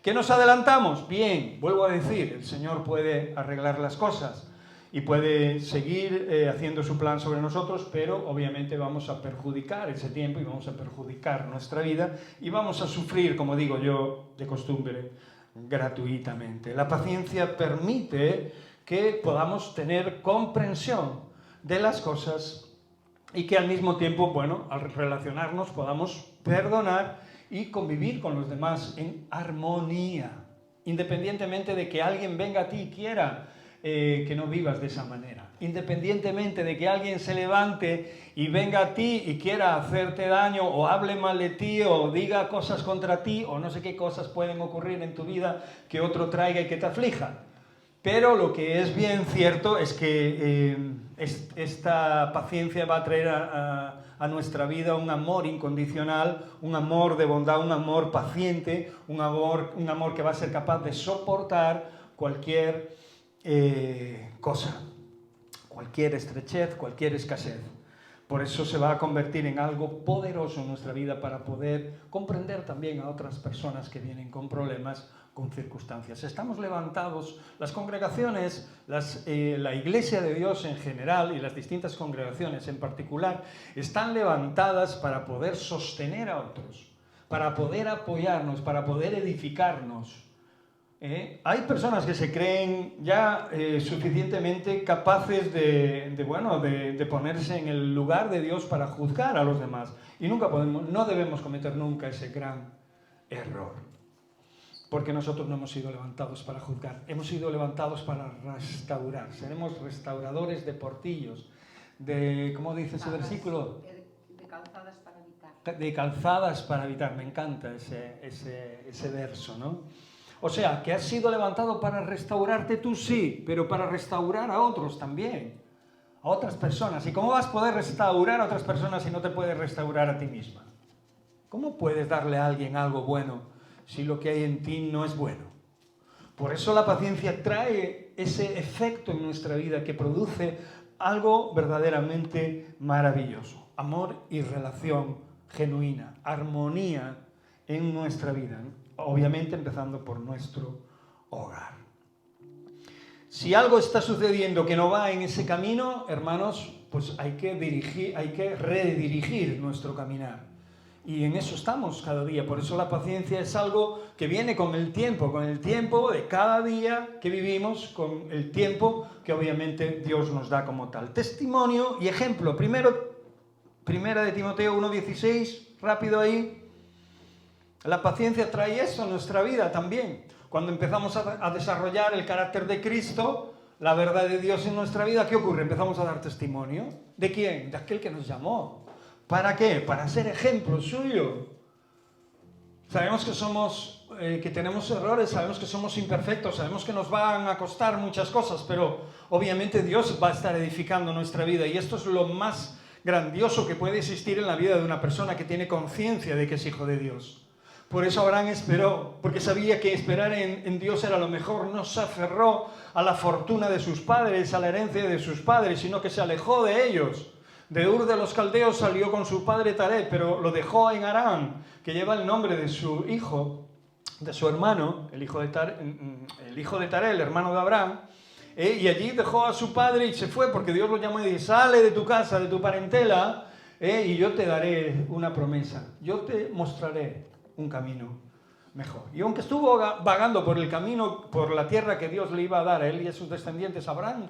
¿Qué nos adelantamos? Bien, vuelvo a decir, el Señor puede arreglar las cosas y puede seguir haciendo su plan sobre nosotros, pero obviamente vamos a perjudicar ese tiempo y vamos a perjudicar nuestra vida y vamos a sufrir, como digo yo de costumbre, gratuitamente. La paciencia permite que podamos tener comprensión de las cosas y que al mismo tiempo, bueno, al relacionarnos podamos perdonar y convivir con los demás en armonía, independientemente de que alguien venga a ti y quiera que no vivas de esa manera, independientemente de que alguien se levante y venga a ti y quiera hacerte daño o hable mal de ti o diga cosas contra ti o no sé qué cosas pueden ocurrir en tu vida que otro traiga y que te aflija. Pero lo que es bien cierto es que esta paciencia va a traer a nuestra vida un amor incondicional, un amor de bondad, un amor paciente, un amor que va a ser capaz de soportar cualquier cosa, cualquier estrechez, cualquier escasez. Por eso se va a convertir en algo poderoso en nuestra vida para poder comprender también a otras personas que vienen con problemas, con circunstancias. Estamos levantados, las congregaciones, la Iglesia de Dios en general y las distintas congregaciones en particular, están levantadas para poder sostener a otros, para poder apoyarnos, para poder edificarnos. Hay personas que se creen ya suficientemente capaces de ponerse en el lugar de Dios para juzgar a los demás. Y no debemos cometer nunca ese gran error. Porque nosotros no hemos sido levantados para juzgar, hemos sido levantados para restaurar. Seremos restauradores de portillos, ¿cómo dice ese versículo? De calzadas para habitar. De calzadas para habitar, me encanta ese verso, ¿no? O sea, que has sido levantado para restaurarte tú sí, pero para restaurar a otros también, a otras personas. ¿Y cómo vas a poder restaurar a otras personas si no te puedes restaurar a ti misma? ¿Cómo puedes darle a alguien algo bueno si lo que hay en ti no es bueno? Por eso la paciencia trae ese efecto en nuestra vida que produce algo verdaderamente maravilloso. Amor y relación genuina, armonía en nuestra vida, ¿no? Obviamente empezando por nuestro hogar. Si algo está sucediendo que no va en ese camino, hermanos, pues hay que redirigir nuestro caminar. Y en eso estamos cada día. Por eso la paciencia es algo que viene con el tiempo de cada día que vivimos, con el tiempo que obviamente Dios nos da como tal. Testimonio y ejemplo. Primera de Timoteo 1:16, rápido ahí. La paciencia trae eso a nuestra vida también. Cuando empezamos a desarrollar el carácter de Cristo, la verdad de Dios en nuestra vida, ¿qué ocurre? Empezamos a dar testimonio. ¿De quién? De aquel que nos llamó. ¿Para qué? Para ser ejemplo suyo. Sabemos que tenemos errores, sabemos que somos imperfectos, sabemos que nos van a costar muchas cosas, pero obviamente Dios va a estar edificando nuestra vida y esto es lo más grandioso que puede existir en la vida de una persona que tiene conciencia de que es hijo de Dios. Por eso Abraham esperó, porque sabía que esperar en Dios era lo mejor. No se aferró a la fortuna de sus padres, a la herencia de sus padres, sino que se alejó de ellos. De Ur de los Caldeos salió con su padre Taré, pero lo dejó en Harán, que lleva el nombre de su hijo, de su hermano, el hijo de Taré, el hermano de Abraham. Y allí dejó a su padre y se fue, porque Dios lo llamó y dijo: sale de tu casa, de tu parentela, y yo te daré una promesa. Yo te mostraré un camino mejor. Y aunque estuvo vagando por el camino, por la tierra que Dios le iba a dar a él y a sus descendientes, Abraham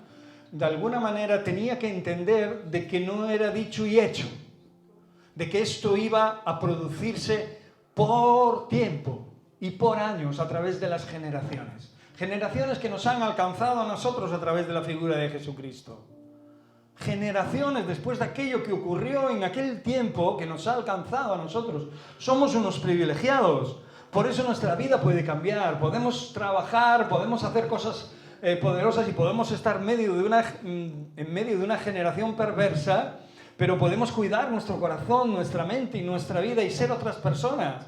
de alguna manera tenía que entender de que no era dicho y hecho, de que esto iba a producirse por tiempo y por años a través de las generaciones. Generaciones que nos han alcanzado a nosotros a través de la figura de Jesucristo. Generaciones después de aquello que ocurrió en aquel tiempo que nos ha alcanzado a nosotros. Somos unos privilegiados. Por eso nuestra vida puede cambiar. Podemos trabajar, podemos hacer cosas poderosas y podemos estar en medio de una generación perversa, pero podemos cuidar nuestro corazón, nuestra mente y nuestra vida y ser otras personas.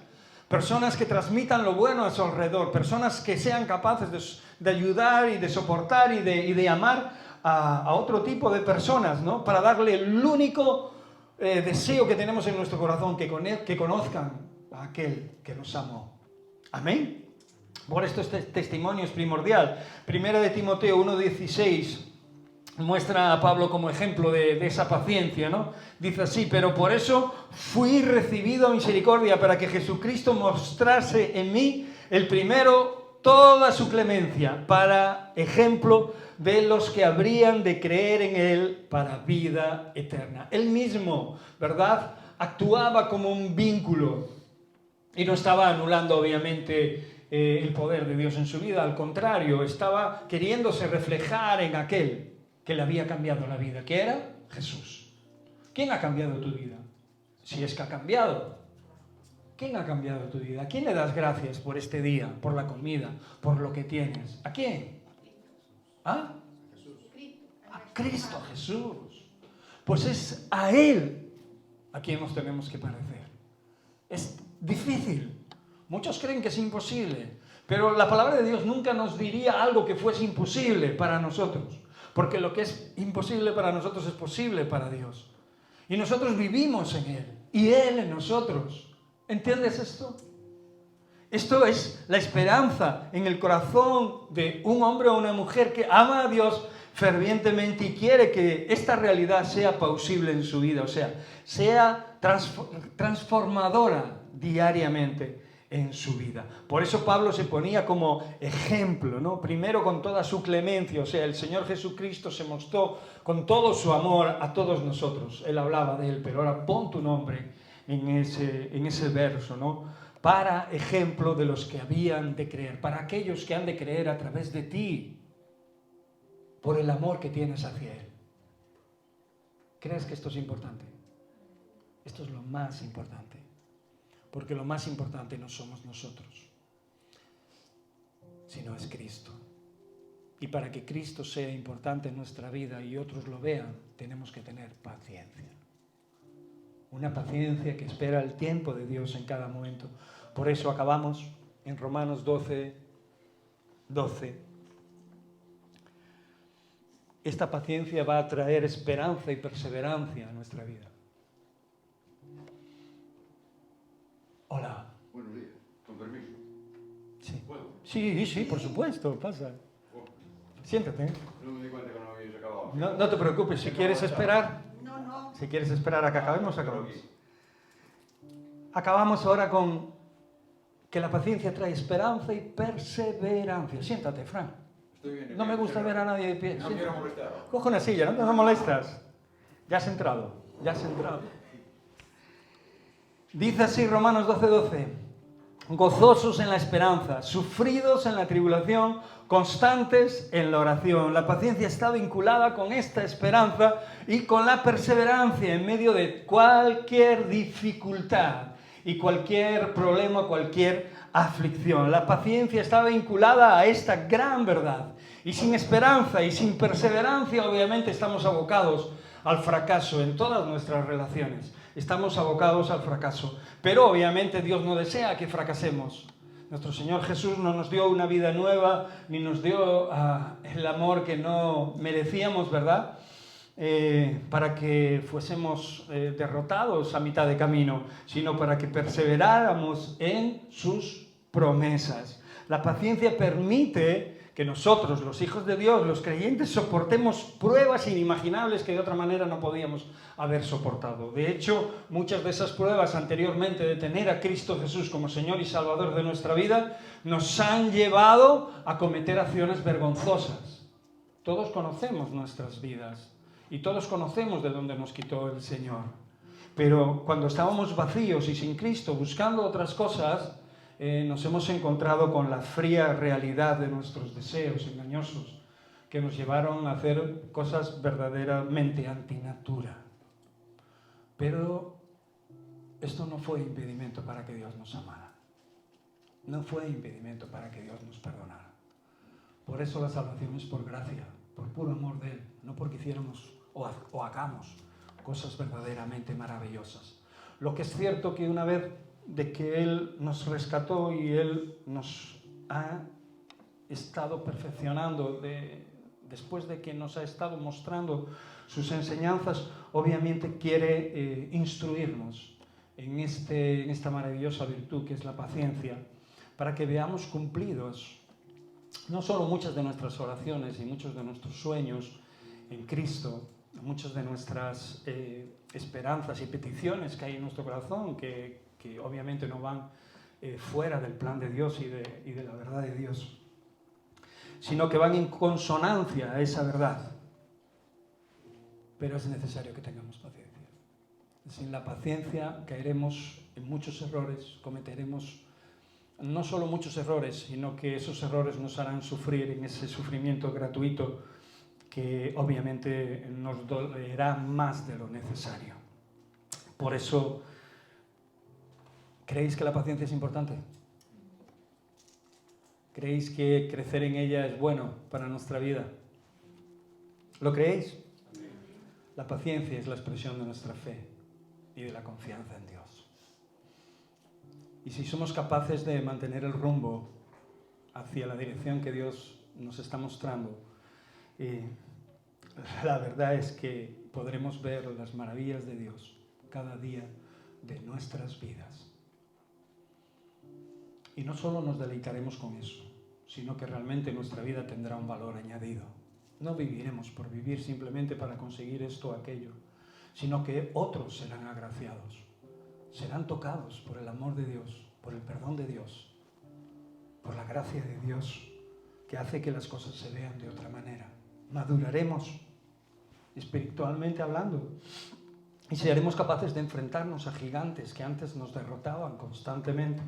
Personas que transmitan lo bueno a su alrededor. Personas que sean capaces de ayudar y de soportar y de amar a otro tipo de personas, ¿no? Para darle el único deseo que tenemos en nuestro corazón, que conozcan a aquel que nos amó. Amén. Por esto este testimonio es primordial. Primera de Timoteo 1:16 muestra a Pablo como ejemplo de esa paciencia, ¿no? Dice así: pero por eso fui recibido a misericordia, para que Jesucristo mostrase en mí el primero toda su clemencia para ejemplo de los que habrían de creer en Él para vida eterna. Él mismo, ¿verdad?, actuaba como un vínculo y no estaba anulando, obviamente, el poder de Dios en su vida. Al contrario, estaba queriéndose reflejar en aquel que le había cambiado la vida, que era Jesús. ¿Quién ha cambiado tu vida? Si es que ha cambiado. ¿Quién ha cambiado tu vida? ¿A quién le das gracias por este día, por la comida, por lo que tienes? ¿A quién? ¿Ah? A Cristo Jesús. Pues es a Él a quien nos tenemos que parecer. Es difícil. Muchos creen que es imposible, pero la palabra de Dios nunca nos diría algo que fuese imposible para nosotros, porque lo que es imposible para nosotros es posible para Dios. Y nosotros vivimos en Él, y Él en nosotros. ¿Entiendes esto? Esto es la esperanza en el corazón de un hombre o una mujer que ama a Dios fervientemente y quiere que esta realidad sea plausible en su vida, o sea transformadora diariamente en su vida. Por eso Pablo se ponía como ejemplo, ¿no? Primero con toda su clemencia, o sea, el Señor Jesucristo se mostró con todo su amor a todos nosotros. Él hablaba de Él, pero ahora pon tu nombre en ese verso, ¿no? Para ejemplo de los que habían de creer, para aquellos que han de creer a través de ti, por el amor que tienes hacia Él. ¿Crees que esto es importante? Esto es lo más importante, porque lo más importante no somos nosotros, sino es Cristo. Y para que Cristo sea importante en nuestra vida y otros lo vean, tenemos que tener paciencia. Una paciencia que espera el tiempo de Dios en cada momento. Por eso acabamos en Romanos 12. Esta paciencia va a traer esperanza y perseverancia a nuestra vida. Hola. Buenos días, con permiso. Sí. ¿Puedo? Sí, por supuesto, pasa. Siéntate. No me di cuenta que no habéis acabado. No te preocupes, si quieres esperar, No. si quieres esperar a que acabemos, acabamos. Acabamos ahora con que la paciencia trae esperanza y perseverancia. Siéntate, Fran. Estoy bien. No me gusta ver a nadie de pie. No quiero molestar. Coge una silla, no te molestas. Ya has entrado. Dice así Romanos 12:12. Gozosos en la esperanza, sufridos en la tribulación, constantes en la oración. La paciencia está vinculada con esta esperanza y con la perseverancia en medio de cualquier dificultad y cualquier problema, cualquier aflicción. La paciencia está vinculada a esta gran verdad. Y sin esperanza y sin perseverancia, obviamente, estamos abocados al fracaso en todas nuestras relaciones. Estamos abocados al fracaso. Pero obviamente Dios no desea que fracasemos. Nuestro Señor Jesús no nos dio una vida nueva, ni nos dio el amor que no merecíamos, ¿verdad? Para que fuésemos derrotados a mitad de camino, sino para que perseveráramos en sus promesas. La paciencia permite que nosotros, los hijos de Dios, los creyentes, soportemos pruebas inimaginables que de otra manera no podíamos haber soportado. De hecho, muchas de esas pruebas anteriormente de tener a Cristo Jesús como Señor y Salvador de nuestra vida, nos han llevado a cometer acciones vergonzosas. Todos conocemos nuestras vidas y todos conocemos de dónde nos quitó el Señor. Pero cuando estábamos vacíos y sin Cristo, buscando otras cosas, nos hemos encontrado con la fría realidad de nuestros deseos engañosos que nos llevaron a hacer cosas verdaderamente antinatura. Pero esto no fue impedimento para que Dios nos amara. No fue impedimento para que Dios nos perdonara. Por eso la salvación es por gracia, por puro amor de Él, no porque hiciéramos o hagamos cosas verdaderamente maravillosas. Lo que es cierto que una vez de que Él nos rescató y Él nos ha estado perfeccionando después de que nos ha estado mostrando sus enseñanzas, obviamente quiere instruirnos en esta maravillosa virtud que es la paciencia, para que veamos cumplidos no solo muchas de nuestras oraciones y muchos de nuestros sueños en Cristo, muchas de nuestras esperanzas y peticiones que hay en nuestro corazón, que obviamente no van fuera del plan de Dios y de la verdad de Dios, sino que van en consonancia a esa verdad. Pero es necesario que tengamos paciencia. Sin la paciencia caeremos en muchos errores, cometeremos no solo muchos errores, sino que esos errores nos harán sufrir en ese sufrimiento gratuito que obviamente nos dolerá más de lo necesario. Por eso, ¿creéis que la paciencia es importante? ¿Creéis que crecer en ella es bueno para nuestra vida? ¿Lo creéis? La paciencia es la expresión de nuestra fe y de la confianza en Dios. Y si somos capaces de mantener el rumbo hacia la dirección que Dios nos está mostrando, la verdad es que podremos ver las maravillas de Dios cada día de nuestras vidas. Y no solo nos deleitaremos con eso, sino que realmente nuestra vida tendrá un valor añadido. No viviremos por vivir simplemente para conseguir esto o aquello, sino que otros serán agraciados, serán tocados por el amor de Dios, por el perdón de Dios, por la gracia de Dios, que hace que las cosas se vean de otra manera. Maduraremos espiritualmente hablando y seremos capaces de enfrentarnos a gigantes que antes nos derrotaban constantemente.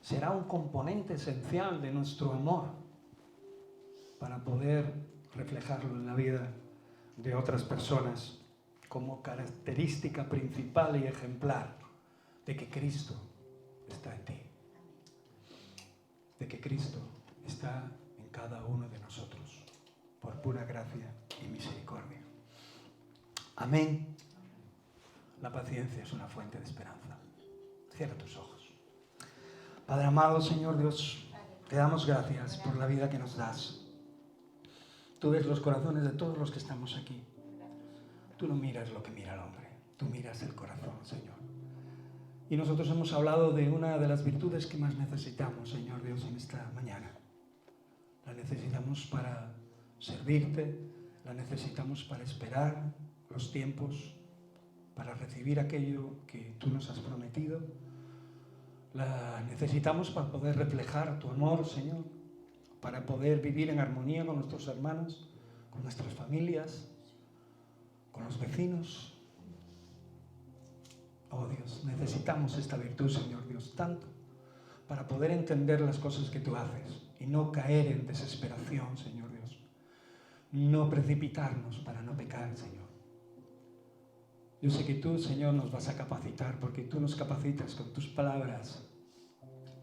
Será un componente esencial de nuestro amor para poder reflejarlo en la vida de otras personas como característica principal y ejemplar de que Cristo está en ti, de que Cristo está en cada uno de nosotros, por pura gracia y misericordia. Amén. La paciencia es una fuente de esperanza. Cierra tus ojos. Padre amado, Señor Dios, te damos gracias por la vida que nos das. Tú ves los corazones de todos los que estamos aquí. Tú no miras lo que mira el hombre, tú miras el corazón, Señor. Y nosotros hemos hablado de una de las virtudes que más necesitamos, Señor Dios, en esta mañana. La necesitamos para servirte, la necesitamos para esperar los tiempos, para recibir aquello que tú nos has prometido. La necesitamos para poder reflejar tu amor, Señor, para poder vivir en armonía con nuestros hermanos, con nuestras familias, con los vecinos. Oh Dios, necesitamos esta virtud, Señor Dios, tanto para poder entender las cosas que tú haces y no caer en desesperación, Señor Dios. No precipitarnos para no pecar, Señor. Yo sé que tú, Señor, nos vas a capacitar porque tú nos capacitas con tus palabras.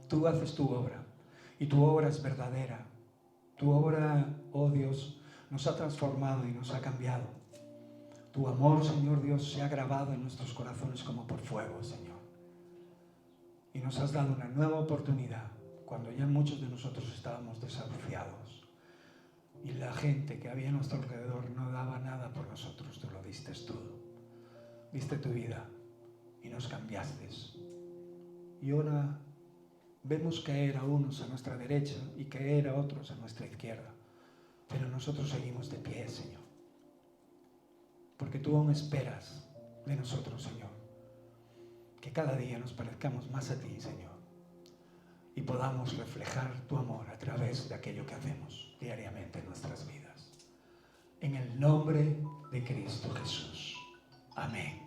Tú haces tu obra y tu obra es verdadera. Tu obra, oh Dios, nos ha transformado y nos ha cambiado. Tu amor, Señor Dios, se ha grabado en nuestros corazones como por fuego, Señor. Y nos has dado una nueva oportunidad cuando ya muchos de nosotros estábamos desahuciados. Y la gente que había a nuestro alrededor no daba nada por nosotros. Tú lo diste todo. Diste tu vida y nos cambiaste. Y ahora vemos caer a unos a nuestra derecha y caer a otros a nuestra izquierda. Pero nosotros seguimos de pie, Señor. Porque tú aún esperas de nosotros, Señor, que cada día nos parezcamos más a ti, Señor, y podamos reflejar tu amor a través de aquello que hacemos diariamente en nuestras vidas. En el nombre de Cristo Jesús. Amén.